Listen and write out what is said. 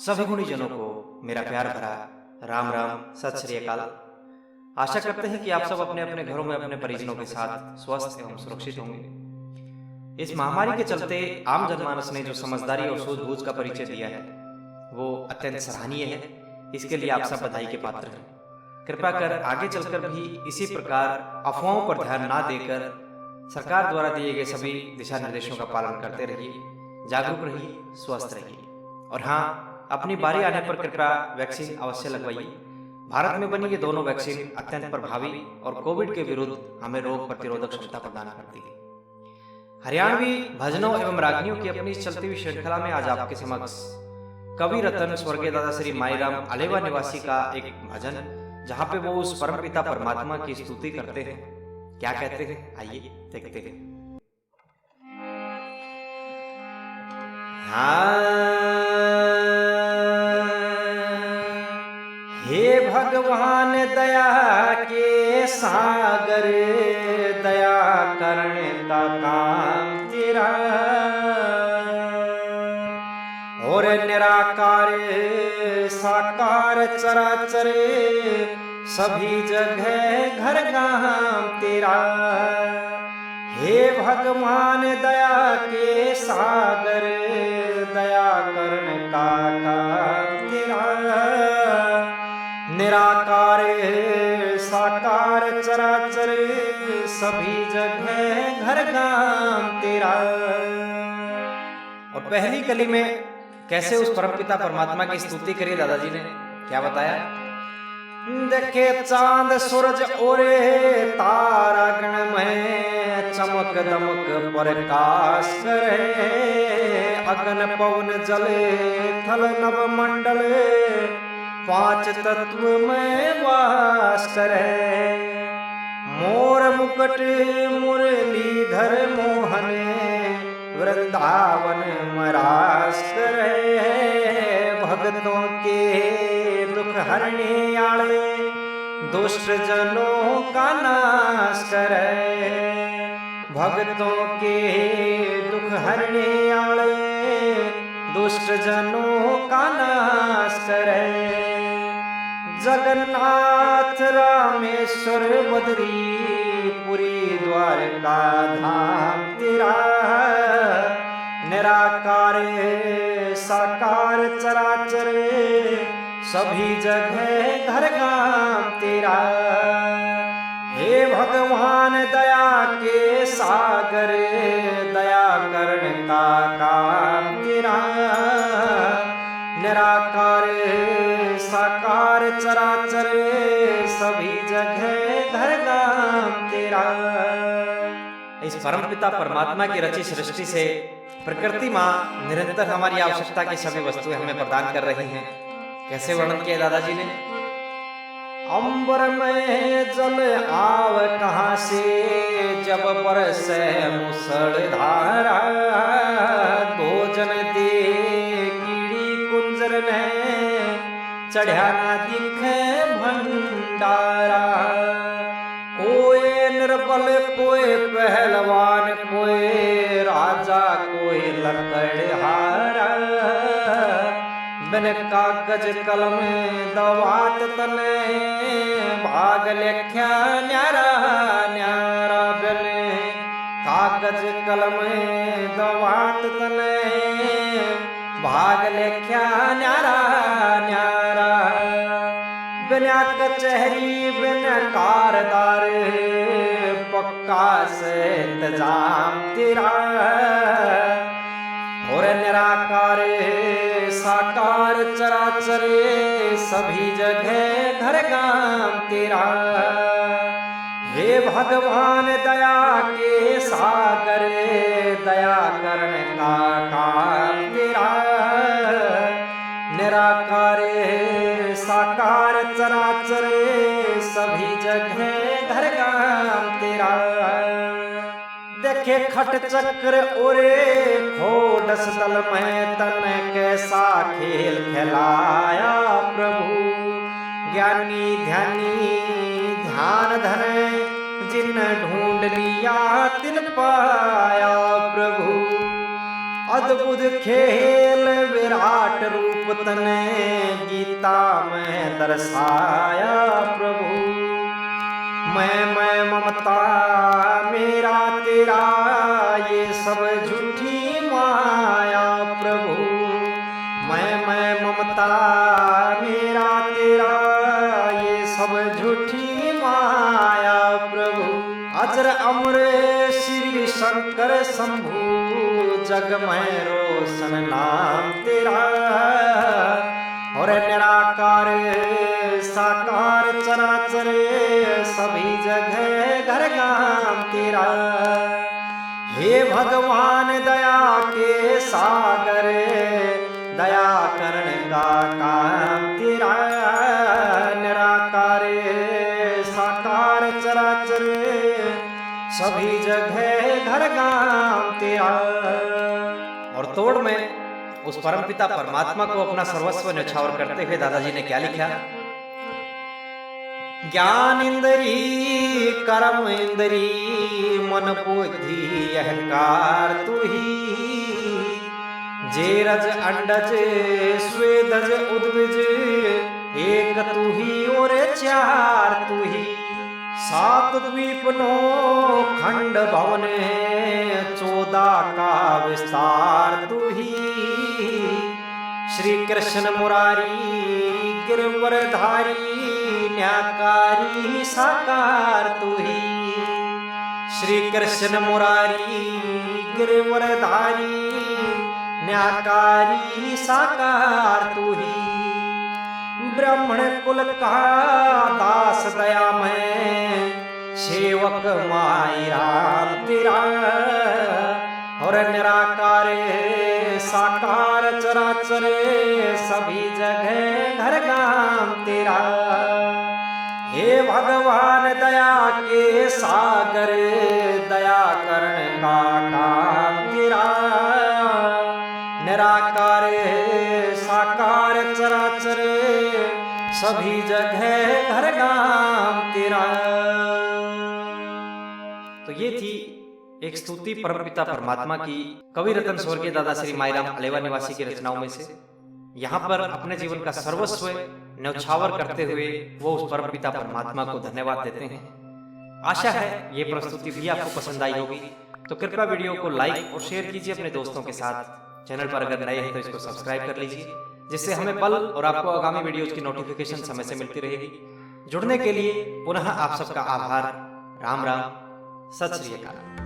सभी गुणीजनों को मेरा प्यार भरा राम राम, सत श्री अकाल। आशा करते हैं कि आप सब अपने अपने घरों में अपने परिजनों के साथ स्वस्थ एवं सुरक्षित होंगे। इस महामारी के चलते आम जनमानस ने जो समझदारी और सूझबूझ का परिचय दिया है वो अत्यंत सराहनीय है। इसके लिए आप सब बधाई के पात्र हैं। कृपया कर आगे चलकर भी इसी प्रकार अफवाहों पर ध्यान ना देकर सरकार द्वारा दिए गए सभी दिशा निर्देशों का पालन करते रहिए, जागरूक रहिए, स्वस्थ रहिए और हाँ, अपनी बारी आने पर कृपया वैक्सीन अवश्य लगवाइए। भारत में बनी ये दोनों वैक्सीन अत्यंत प्रभावी और कोविड के विरुद्ध हमें रोग प्रतिरोधक क्षमता प्रदान करती है। हरियाणवी भजनों एवं रागनियों की अपनी चलती हुई श्रृंखला में आज आपके समक्ष कवि रतन स्वर्गीय दादा श्री माईराम अलेवा निवासी का एक भजन, जहाँ पे वो उस परम पिता परमात्मा की स्तुति करते हैं। क्या कहते हैं, आइए देखते हैं। हे भगवान दया के सागर, दया करने का काम तेरा, और निराकार साकार चराचर सभी जगह घर गाम तेरा। हे भगवान दया के सागर, दया करने का काम तेरा, निराकार साकार चराचर सभी जगह घर गाम तेरा। और पहली कली में कैसे उस परमपिता परमात्मा की स्तुति करी दादाजी ने, क्या बताया? देखे चांद सूरज ओरे तारा गण में चमक दमक प्रकाश करे, अगन पवन जले थल नभ मंडल पांच तत्व में वास करे। मोर मुकुट मुरलीधर मोहन वृंदावन मरास करे, भक्तों के दुख हरने आले दुष्ट जनों का नाश करे। भक्तों के दुख हरने आले दुष्ट जनों का नाश करे। जगन्नाथ रामेश्वर बद्री पुरी द्वारका धाम तेरा, निराकार साकार चराचर सभी जगह घर गाम तेरा। हे भगवान दया के सागर, दया करने का काम तेरा, निराकार साकार चराचर सभी जगह घर गाम तेरा। इस परमपिता परमात्मा की रची सृष्टि से प्रकृति माँ निरंतर हमारी आवश्यकता की सभी वस्तुएं हमें प्रदान कर रही हैं। कैसे वर्णन किया दादाजी ने? अंबर में जल आव कहाँ से जब बरसे मुसलधारा, दो जन दे कीड़ी कुंजर ने चढ़ा ना दिखे भंडारा। कोई निर्बल कोई पहलवान कोई राजा कोई लकड़हारा, बिन कागज कलम दवात तने भाग लेख्या न्यारा न्यारा। बिन कागज कलम दवात तने भाग लेख्या न्यारा न्यारा। बिना कचहरी बिन कारदार पक्का से इंतजाम तेरा, और निराकार साकार चराचर सभी जगह घर गाम तेरा। हे भगवान दया के सागर, दया करने का काम तेरा, निराकार साकार चराचर सभी जगह घर गाम तेरा। देखे खट चक्र ओरे खोडस दल में तन कैसा खेल खिलाया प्रभु। ज्ञानी ध्यानी ध्यान धरे जिन ढूंढ लिया तिन पाया प्रभु। अद्भुत खेल विराट रूप रूप तने गीता में दर्शाया प्रभु। मैं ममता मेरा तेरा ये सब झूठी माया प्रभु। मैं ममता मेरा तेरा ये सब झूठी माया प्रभु। अजर अमर श्री शंकर शंभु जग में रोशन नाम तेरा। और निराकार साकार चराचर सभी जगह घर गाम तेरा। हे भगवान दया के सागर दया करने का काम तेरा। निराकार साकार चराचर सभी जगह घर गाम तेरा। और तोड़ में उस परमपिता परमात्मा को अपना सर्वस्व न्यौछावर करते हुए दादाजी ने क्या लिखा? ज्ञान इंद्री कर्म इंद्री मन बुद्धि अहंकार तू ही। जेरज अंडज स्वेदज उद्विज एक तू ही और चार तू ही। सात द्वीप नो खंड भवन 14 का विस्तार तू ही। श्री कृष्ण मुरारी गिरवरधारी न्याकारी साकार तू ही। श्री कृष्ण मुरारी गिरवरधारी न्याकारी साकार तू ही। ब्राह्मण कुल का दास दया में सेवक माई राम तेरा। और निराकार साकार चराचर सभी जगह घर गाम तेरा। हे भगवान दया के सागर दया करने का काम तेरा। निराकार साकार चराचर सभी जगह घर गाम तेरा। तो ये थी एक स्तुति परमपिता परमात्मा की कवि रतन स्वर्गीय दादा श्री माईराम अलेवा निवासी की रचनाओं में से। यहाँ पर अपने जीवन का सर्वस्व न्यौछावर करते हुए वो उस परमपिता परमात्मा को धन्यवाद देते हैं। आशा है ये प्रस्तुति भी आपको पसंद आई होगी। तो कृपया वीडियो को लाइक और शेयर कीजिए अपने दोस्तों के साथ। चैनल पर अगर नए हैं तो इसको सब्सक्राइब कर लीजिए, जिससे हमें पल और आपको आगामी वीडियोज की नोटिफिकेशन समय से मिलती रहेगी। जुड़ने के लिए पुनः आप सबका आभार। राम राम, सत श्री अकाल।